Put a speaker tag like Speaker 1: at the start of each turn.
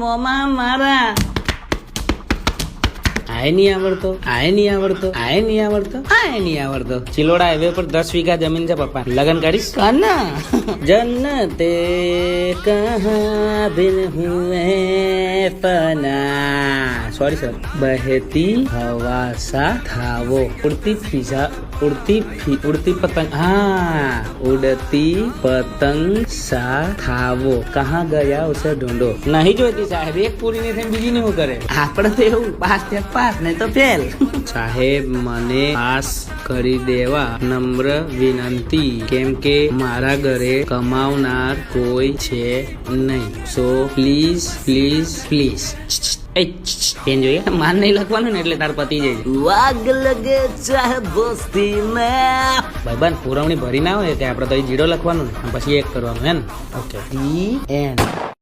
Speaker 1: મોમા મારા. આય નહીં આવડતો, આય નહીં આવડતો, આય નહીં આવડતો, આય નહીં આવડતો. ચિલોડા હાઈવે પર 10 વીઘા જમીન છે પપ્પા. લગન કરીશ કાના. જન્નતે કહા બિન હુએ ફના. Sorry sir. બહેતી હવા સા થાવો. ઉડતી ફિઝા, ઉડતી પતંગ. હા, ઉડતી પતંગ સા થાવો. કહા ગયા ઉસે ઢૂંઢો. નહીં જોઈતી સાહેબ, એક પૂરી નહીં થાય બીજી નહીં કરે. આપણે તો એવું પાસ થયા પાસ નહીં તો ફેલ. સાહેબ મને પાસ કરી દેવા નમ્ર વિનંતી, કેમ કે મારા ઘરે કમાવનાર કોઈ છે નહીં. So please please please. Pen જોઈએ, માર નહીં લખવાનું ને એટલે તાર પતી જાય. વાગ લગે ચાહે દોસ્તી મે. ભાઈબંધ પુરવણી ભરી ના હોય કે આપણે તો જીરો લખવાનું ને પછી એક કરવાનું હે ને. ઓકે.